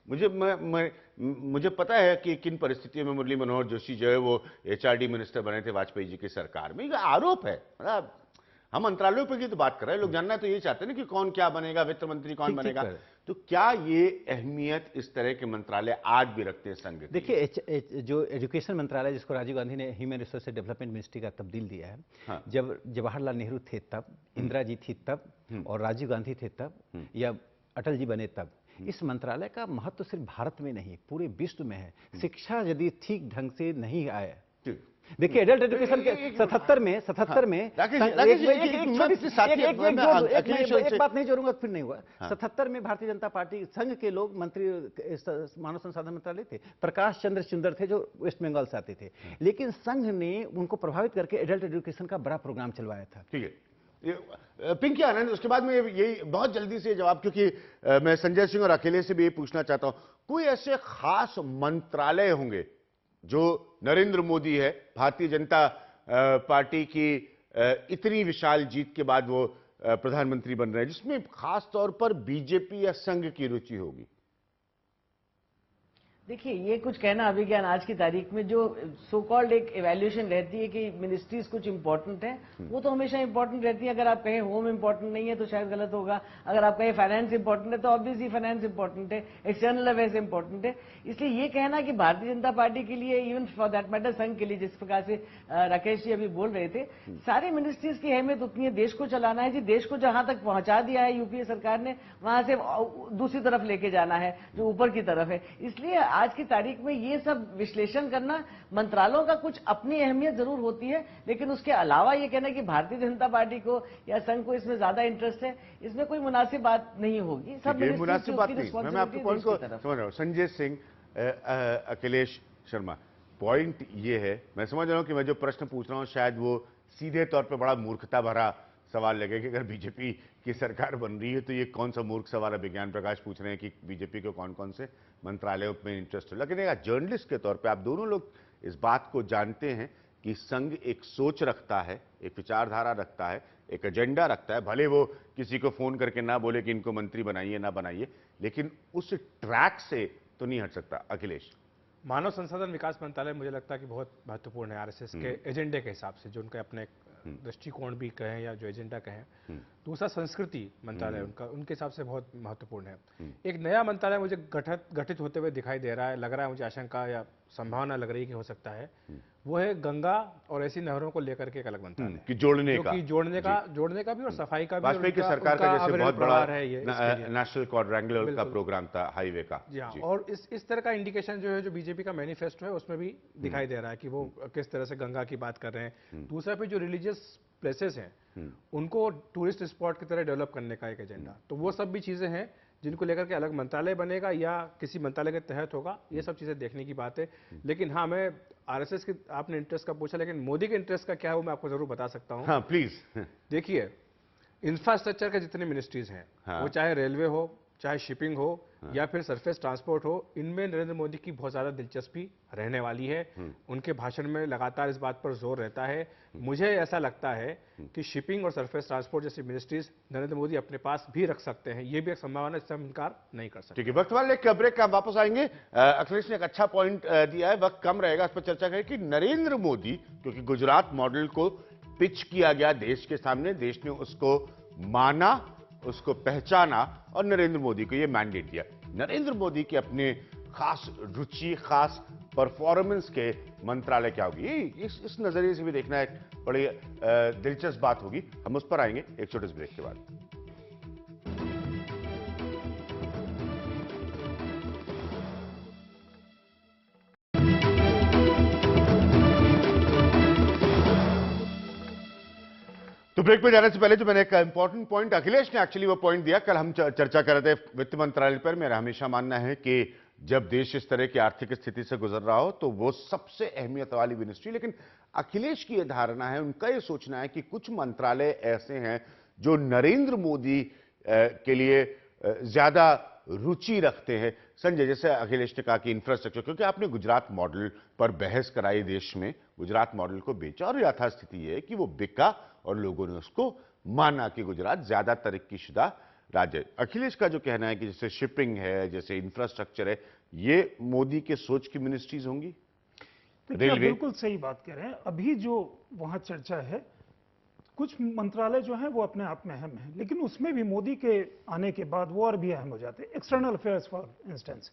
मुझे पता है कि किन परिस्थितियों में मुरली मनोहर जोशी जो है वो HRD मिनिस्टर बने थे वाजपेयी जी की सरकार में। ये आरोप है, मतलब हम मंत्रालयों पर की तो बात कर रहे हैं, लोग जानना तो ये चाहते हैं ना कि कौन क्या बनेगा, वित्त मंत्री कौन बनेगा। तो क्या ये अहमियत इस तरह के मंत्रालय आज भी रखते हैं संघ? देखिए, जो एजुकेशन मंत्रालय जिसको राजीव गांधी ने ह्यूमन रिसोर्स डेवलपमेंट मिनिस्ट्री का तब्दील दिया है, हाँ। जब जवाहरलाल नेहरू थे तब, इंदिरा जी थी तब, और राजीव गांधी थे तब, या अटल जी बने तब, इस मंत्रालय का महत्व सिर्फ भारत में नहीं पूरे विश्व में है। शिक्षा यदि ठीक ढंग से नहीं आए, देखिए एडल्ट एजुकेशन के 77 में एक बात नहीं जोड़ूंगा फिर नहीं हुआ। 77 में भारतीय जनता पार्टी संघ के लोग मंत्री मानव संसाधन मंत्रालय थे, प्रकाश चंद्र सुंदर थे जो वेस्ट बंगाल से आते थे, लेकिन संघ ने उनको प्रभावित करके एडल्ट एजुकेशन का बड़ा प्रोग्राम चलवाया था। ठीक है, पिंकी आनंद, उसके बाद में यही बहुत जल्दी से जवाब, क्योंकि मैं संजय सिंह और अखिलेश से भी ये पूछना चाहता हूं, कोई ऐसे खास मंत्रालय होंगे जो नरेंद्र मोदी है, भारतीय जनता पार्टी की इतनी विशाल जीत के बाद वो प्रधानमंत्री बन रहे हैं, जिसमें खास तौर पर बीजेपी या संघ की रुचि होगी? देखिए, ये कुछ कहना अभिज्ञान आज की तारीख में, जो सो कॉल्ड एक इवैल्यूएशन रहती है कि मिनिस्ट्रीज कुछ इंपॉर्टेंट है, वो तो हमेशा इंपॉर्टेंट रहती है। अगर आप कहें होम इंपॉर्टेंट नहीं है तो शायद गलत होगा, अगर आप कहें फाइनेंस इंपॉर्टेंट है तो ऑब्वियसली फाइनेंस इंपॉर्टेंट है, एक्सटर्नल अफेयर्स इंपॉर्टेंट है। इसलिए ये कहना कि भारतीय जनता पार्टी के लिए, इवन फॉर दैट मैटर संघ के लिए, जिस प्रकार से राकेश जी अभी बोल रहे थे, सारी मिनिस्ट्रीज की अहमियत उतनी है। देश को चलाना है जी, देश को जहां तक पहुंचा दिया है यूपीए सरकार ने, वहां से दूसरी तरफ लेके जाना है जो ऊपर की तरफ है। इसलिए आज की तारीख में ये सब विश्लेषण करना, मंत्रालयों का कुछ अपनी अहमियत जरूर होती है, लेकिन उसके अलावा ये कहना कि भारतीय जनता पार्टी को या संघ को इसमें ज्यादा इंटरेस्ट है, इसमें कोई मुनासिब बात नहीं होगी। सब मुनासिब बात नहीं। मैं आपके पॉइंट को समझ रहा हूं। संजय सिंह, अखिलेश शर्मा, पॉइंट ये है, मैं समझ रहा हूं कि मैं जो प्रश्न पूछ रहा हूं शायद वो सीधे तौर पर बड़ा मूर्खता भरा सवाल लगे कि अगर बीजेपी की सरकार बन रही है तो ये कौन सा मूर्ख सवाल है। विज्ञान प्रकाश पूछ रहे हैं कि बीजेपी को कौन कौन से मंत्रालयों में इंटरेस्ट है, लेकिन एक जर्नलिस्ट के तौर पे आप दोनों लोग इस बात को जानते हैं कि संघ एक सोच रखता है, एक विचारधारा रखता है, एक एजेंडा रखता है। भले वो किसी को फोन करके ना बोले कि इनको मंत्री बनाइए ना बनाइए, लेकिन उस ट्रैक से तो नहीं हट सकता। अखिलेश, मानव संसाधन विकास मंत्रालय मुझे लगता है कि बहुत महत्वपूर्ण है आरएसएस के एजेंडे के हिसाब से, जो उनके अपने दृष्टिकोण भी कहें या जो एजेंडा कहें। दूसरा संस्कृति मंत्रालय उनका, उनके हिसाब से बहुत महत्वपूर्ण है। एक नया मंत्रालय मुझे गठित होते हुए दिखाई दे रहा है, लग रहा है मुझे, आशंका या संभावना लग रही है कि हो सकता है, वो है गंगा और ऐसी नहरों को लेकर के एक अलग मंत्रालय कि जोड़ने का भी और सफाई का भी। वाजपेयी की सरकार का जैसे बहुत बड़ा है ये नेशनल क्वाड्रेंगुलर का प्रोग्राम था, हाईवे का। जी हाँ, और इस तरह का इंडिकेशन जो है, जो बीजेपी का मैनिफेस्टो है उसमें भी दिखाई दे रहा है कि वो किस तरह से गंगा की बात कर रहे हैं। दूसरा पे जो रिलीजियस प्लेसेस हैं उनको टूरिस्ट स्पॉट की तरह डेवलप करने का एक एजेंडा, तो वो सब भी चीजें हैं जिनको लेकर के अलग मंत्रालय बनेगा या किसी मंत्रालय के तहत होगा, ये सब चीजें देखने की बात है। लेकिन हाँ, मैं आरएसएस के, आपने इंटरेस्ट का पूछा, लेकिन मोदी के इंटरेस्ट का क्या है वो मैं आपको जरूर बता सकता हूँ। हाँ, प्लीज। देखिए, इंफ्रास्ट्रक्चर के जितने मिनिस्ट्रीज हैं, वो चाहे रेलवे हो, चाहे शिपिंग हो, या फिर सरफेस ट्रांसपोर्ट हो, इनमें नरेंद्र मोदी की बहुत ज्यादा दिलचस्पी रहने वाली है। उनके भाषण में लगातार इस बात पर जोर रहता है। मुझे ऐसा लगता है कि शिपिंग और सरफेस ट्रांसपोर्ट जैसी मिनिस्ट्रीज नरेंद्र मोदी अपने पास भी रख सकते हैं। ये भी एक संभावना, इससे हम इनकार नहीं कर सकते। ठीक है, वक्त वाले एक ब्रेक का वापस आएंगे। अखिलेश ने एक अच्छा पॉइंट दिया है, वक्त कम रहेगा, इस पर चर्चा करें कि नरेंद्र मोदी, क्योंकि गुजरात मॉडल को पिच किया गया देश के सामने, देश ने उसको माना, उसको पहचाना और नरेंद्र मोदी को यह मैंडेट दिया। नरेंद्र मोदी के अपने खास रुचि, खास परफॉर्मेंस के मंत्रालय क्या होगी, इस नजरिए से भी देखना एक बड़ी दिलचस्प बात होगी। हम उस पर आएंगे एक छोटे से ब्रेक के बाद। तो ब्रेक में जाने से पहले जो मैंने एक इंपॉर्टेंट पॉइंट, अखिलेश ने एक्चुअली वो पॉइंट दिया, कल हम चर्चा कर रहे थे वित्त मंत्रालय पर। मेरा हमेशा मानना है कि जब देश इस तरह की आर्थिक स्थिति से गुजर रहा हो तो वो सबसे अहमियत वाली मिनिस्ट्री, लेकिन अखिलेश की यह धारणा है, उनका यह सोचना है कि कुछ मंत्रालय ऐसे हैं जो नरेंद्र मोदी के लिए ज्यादा रुचि रखते हैं। संजय, जैसे अखिलेश ने कहा कि इंफ्रास्ट्रक्चर, क्योंकि आपने गुजरात मॉडल पर बहस कराई देश में, गुजरात मॉडल को बेचा और यथास्थिति यह है कि वो बिका और लोगों ने उसको माना कि गुजरात ज्यादा तरक्कीशुदा राज्य है। अखिलेश का जो कहना है कि जैसे शिपिंग है, जैसे इंफ्रास्ट्रक्चर है, ये मोदी के सोच की मिनिस्ट्रीज होंगी। रेलवे, बिल्कुल सही बात कह रहे हैं। अभी जो वहां चर्चा है, कुछ मंत्रालय जो हैं वो अपने आप में अहम हैं, लेकिन उसमें भी मोदी के आने के बाद वो और भी अहम हो जाते हैं। एक्सटर्नल अफेयर्स फॉर इंस्टेंस,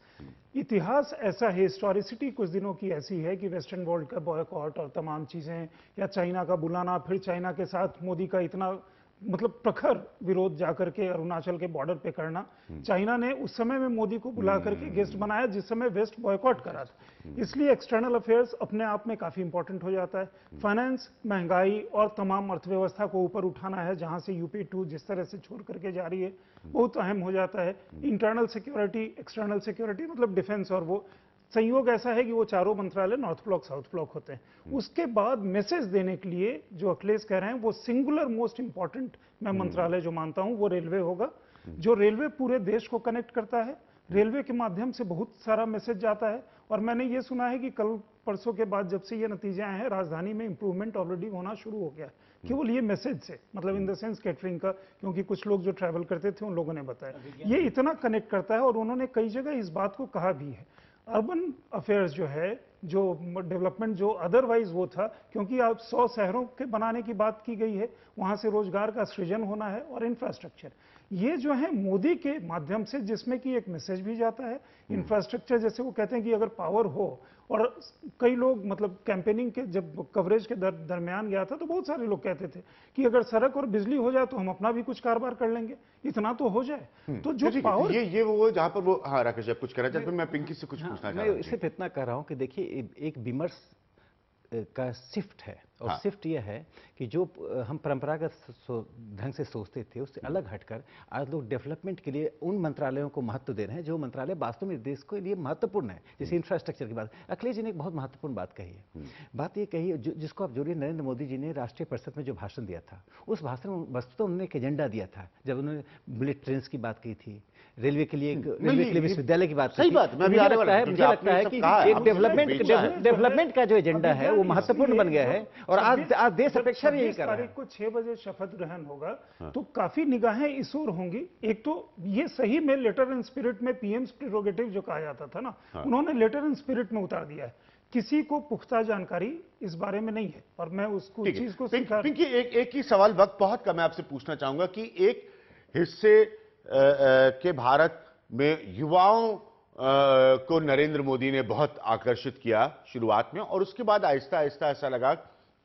इतिहास ऐसा है, हिस्टोरिसिटी कुछ दिनों की ऐसी है कि वेस्टर्न वर्ल्ड का बॉयकॉट और तमाम चीजें, या चाइना का बुलाना, फिर चाइना के साथ मोदी का इतना मतलब प्रखर विरोध जाकर के अरुणाचल के बॉर्डर पे करना। चाइना ने उस समय में मोदी को बुला करके गेस्ट बनाया जिस समय वेस्ट बॉयकॉट करा था। इसलिए एक्सटर्नल अफेयर्स अपने आप में काफी इंपॉर्टेंट हो जाता है। फाइनेंस, महंगाई और तमाम अर्थव्यवस्था को ऊपर उठाना है, जहां से यूपी 2 जिस तरह से छोड़ करके जा रही है, बहुत अहम हो जाता है। इंटरनल सिक्योरिटी, एक्सटर्नल सिक्योरिटी मतलब डिफेंस, और वो संयोग ऐसा है कि वो चारों मंत्रालय नॉर्थ ब्लॉक, साउथ ब्लॉक होते हैं। उसके बाद मैसेज देने के लिए जो अखिलेश कह रहे हैं, वो सिंगुलर मोस्ट इंपॉर्टेंट मैं मंत्रालय जो मानता हूं वो रेलवे होगा। जो रेलवे पूरे देश को कनेक्ट करता है, रेलवे के माध्यम से बहुत सारा मैसेज जाता है। और मैंने ये सुना है कि कल परसों के बाद जब से ये नतीजे आए हैं, राजधानी में इंप्रूवमेंट ऑलरेडी होना शुरू हो गया है, केवल ये मैसेज से, मतलब इन द सेंस कैटरिंग का, क्योंकि कुछ लोग जो ट्रैवल करते थे उन लोगों ने बताया ये इतना कनेक्ट करता है। और उन्होंने कई जगह इस बात को कहा भी है। अर्बन अफेयर्स जो है, जो डेवलपमेंट जो अदरवाइज वो था, क्योंकि आप 100 शहरों के बनाने की बात की गई है, वहां से रोजगार का सृजन होना है, और इंफ्रास्ट्रक्चर ये जो है मोदी के माध्यम से, जिसमें कि एक मैसेज भी जाता है। इंफ्रास्ट्रक्चर जैसे वो कहते हैं कि अगर पावर हो, और कई लोग मतलब कैंपेनिंग के जब कवरेज के दरमियान गया था तो बहुत सारे लोग कहते थे कि अगर सड़क और बिजली हो जाए तो हम अपना भी कुछ कारोबार कर लेंगे, इतना तो हो जाए। तो जो पावर ये वो जहां पर वो, हाँ राकेश आप कुछ कह रहे थे, मैं पिंकी से कुछ पूछना चाह रहा हूं। सिर्फ इतना कह रहा हूं कि देखिए एक विमर्श का शिफ्ट है, और शिफ्ट यह है कि जो हम परंपरागत ढंग से सोचते थे उससे अलग हटकर आज लोग डेवलपमेंट के लिए उन मंत्रालयों को महत्व दे रहे हैं जो मंत्रालय वास्तव में देश के लिए महत्वपूर्ण है। जैसे इंफ्रास्ट्रक्चर की बात अखिलेश जी ने एक बहुत महत्वपूर्ण बात कही है। बात ये कही जिसको आप जोड़िए, नरेंद्र मोदी जी ने राष्ट्रीय परिषद में जो भाषण दिया था, उस भाषण में वस्तुतः उन्होंने एक एजेंडा दिया था। जब उन्होंने बुलेट ट्रेन की बात की थी, रेलवे के लिए विश्वविद्यालय की बात, सही बात, मुझे लगता है कि एक डेवलपमेंट का जो एजेंडा है वो महत्वपूर्ण बन गया है। और आज देश अपेक्षा भी यही कर रहा है। तारीख को 6 बजे शपथ ग्रहण होगा, तो काफी निगाहें इस ओर होंगी। एक तो ये सही में लेटर इन स्पिरिट में पीएम्स प्रेरोगेटिव जो कहा जाता था ना, उन्होंने लेटर इन स्पिरिट में उतार दिया है। किसी को पुख्ता जानकारी इस बारे में नहीं है, और मैं उसको चीज को पिंकी एक ही सवाल, वक्त बहुत कम है, आपसे पूछना चाहूंगा कि एक हिस्से के भारत में युवाओं को नरेंद्र मोदी ने बहुत आकर्षित किया शुरुआत में, और उसके बाद आहिस्ता आहिस्ता ऐसा लगा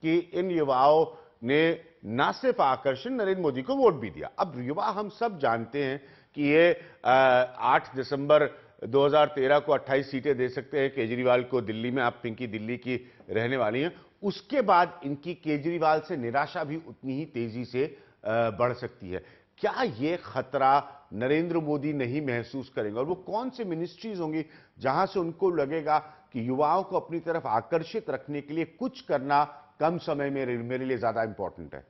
कि इन युवाओं ने न सिर्फ आकर्षण, नरेंद्र मोदी को वोट भी दिया। अब युवा हम सब जानते हैं कि ये 8 दिसंबर 2013 को 28 सीटें दे सकते हैं केजरीवाल को दिल्ली में। आप पिंकी दिल्ली की रहने वाली हैं, उसके बाद इनकी केजरीवाल से निराशा भी उतनी ही तेजी से बढ़ सकती है। क्या ये खतरा नरेंद्र मोदी नहीं महसूस करेंगे, और वो कौन सी मिनिस्ट्रीज होंगी जहां से उनको लगेगा कि युवाओं को अपनी तरफ आकर्षित रखने के लिए कुछ करना कम समय में मेरे लिए ज्यादा इंपॉर्टेंट है?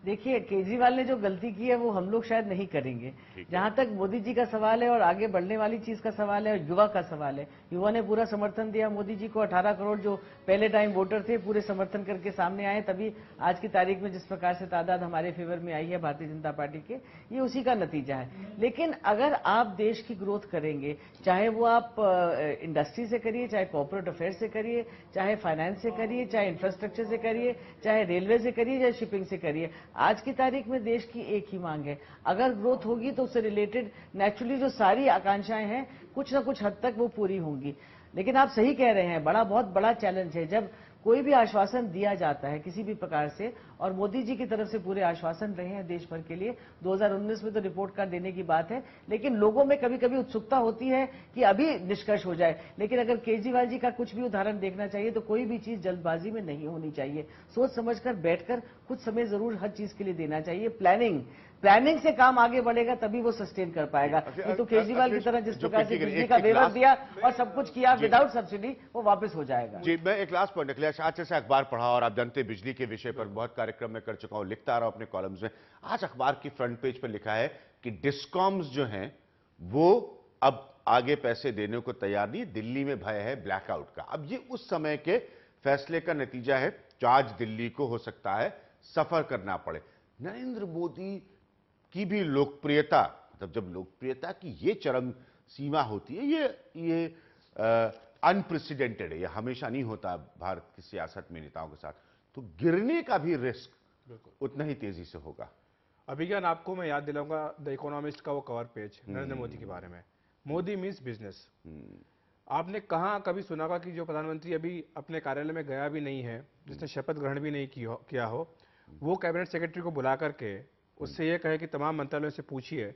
देखिए, केजरीवाल ने जो गलती की है वो हम लोग शायद नहीं करेंगे। जहां तक मोदी जी का सवाल है और आगे बढ़ने वाली चीज का सवाल है और युवा का सवाल है, युवा ने पूरा समर्थन दिया मोदी जी को। 18 करोड़ जो पहले टाइम वोटर थे पूरे समर्थन करके सामने आए, तभी आज की तारीख में जिस प्रकार से तादाद हमारे फेवर में आई है भारतीय जनता पार्टी के, ये उसी का नतीजा है। लेकिन अगर आप देश की ग्रोथ करेंगे, चाहे वो आप इंडस्ट्री से करिए, चाहे कॉर्पोरेट अफेयर से करिए, चाहे फाइनेंस से करिए, चाहे इंफ्रास्ट्रक्चर से करिए, चाहे रेलवे से करिए, चाहे शिपिंग से करिए, आज की तारीख में देश की एक ही मांग है। अगर ग्रोथ होगी तो उससे रिलेटेड नेचुरली जो सारी आकांक्षाएं हैं कुछ ना कुछ हद तक वो पूरी होंगी। लेकिन आप सही कह रहे हैं, बहुत बड़ा चैलेंज है जब कोई भी आश्वासन दिया जाता है किसी भी प्रकार से, और मोदी जी की तरफ से पूरे आश्वासन रहे हैं देश भर के लिए। 2019 में तो रिपोर्ट कार्ड देने की बात है, लेकिन लोगों में कभी कभी उत्सुकता होती है कि अभी निष्कर्ष हो जाए। लेकिन अगर केजरीवाल जी का कुछ भी उदाहरण देखना चाहिए तो कोई भी चीज जल्दबाजी में नहीं होनी चाहिए। सोच समझकर बैठकर कुछ समय जरूर हर चीज के लिए देना चाहिए। प्लानिंग से काम आगे बढ़ेगा तभी वो सस्टेन कर पाएगा। ये तो केजरीवाल की तरह जिस प्रकार से बिजली का वेवर दिया और सब कुछ किया विदाउट सब्सिडी, वो वापस हो जाएगा। जी, मैं एक लास्ट पॉइंट अखिलेश, आज जैसे अखबार पढ़ा और आप जानते हैं बिजली के विषय पर बहुत कार्यक्रम में कर चुका हूं, लिखता आ रहा हूं अपने कॉलम्स में। आज अखबार की फ्रंट पेज पर लिखा है कि डिस्कॉम्स जो हैं वो अब आगे पैसे देने को तैयार नहीं, दिल्ली में भय है ब्लैकआउट का। अब ये उस समय के फैसले का नतीजा है जो आज दिल्ली को हो सकता है सफर करना पड़े। नरेंद्र मोदी की भी लोकप्रियता, मतलब जब लोकप्रियता की ये चरम सीमा होती है, ये अनप्रेसिडेंटेड है, ये हमेशा नहीं होता भारत की सियासत में नेताओं के साथ, तो गिरने का भी रिस्क उतना ही तेजी से होगा। अभिज्ञान, आपको मैं याद दिलाऊंगा द इकोनॉमिस्ट का वो कवर पेज नरेंद्र मोदी के बारे में। Modi means business. आपने कहां कभी सुना होगा कि जो प्रधानमंत्री अभी अपने कार्यालय में गया भी नहीं है, जिसने शपथ ग्रहण भी नहीं किया हो, वो कैबिनेट सेक्रेटरी को बुला करके उससे ये कहे कि तमाम मंत्रालयों से पूछिए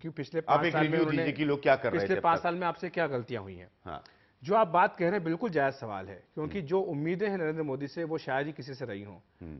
कि पिछले 5 साल में उन्होंने पिछले 5 साल में आपसे क्या गलतियां हुई हैं। हाँ। जो आप बात कह रहे हैं बिल्कुल जायज सवाल है, क्योंकि जो उम्मीदें हैं नरेंद्र मोदी से वो शायद ही किसी से रही हों।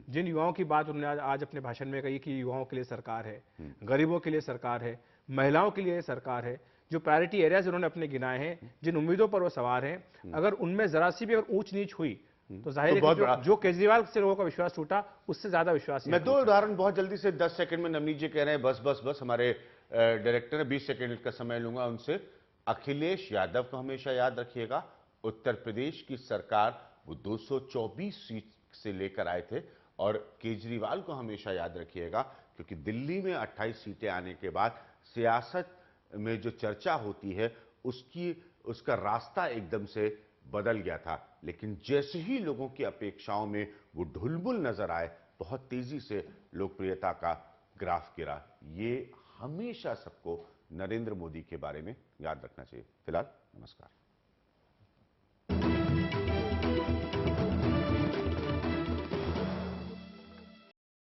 जिन युवाओं की बात उन्होंने आज अपने भाषण में कही कि युवाओं के लिए सरकार है, गरीबों के लिए सरकार है, महिलाओं के लिए सरकार है, जो प्रायोरिटी एरियाज उन्होंने अपने गिनाए हैं, जिन उम्मीदों पर वो सवार हैं, अगर उनमें जरा सी भी अगर ऊंच नीच हुई तो जाहिर है कि जो केजरीवाल से लोगों का विश्वास टूटा उससे ज्यादा विश्वास। मैं 2 उदाहरण बहुत जल्दी से 10 सेकंड में, नवनीत जी कह रहे हैं बस हमारे डायरेक्टर है, 20 सेकंड का समय लूंगा उनसे। अखिलेश यादव को हमेशा याद रखिएगा, उत्तर प्रदेश की सरकार वो 224 सीट से लेकर आए थे, और केजरीवाल को हमेशा याद रखिएगा क्योंकि दिल्ली में 28 सीटें आने के बाद सियासत में जो चर्चा होती है उसका रास्ता एकदम से बदल गया था। लेकिन जैसे ही लोगों की अपेक्षाओं में वो ढुलमुल नजर आए, बहुत तेजी से लोकप्रियता का ग्राफ गिरा। ये हमेशा सबको नरेंद्र मोदी के बारे में याद रखना चाहिए। फिलहाल नमस्कार।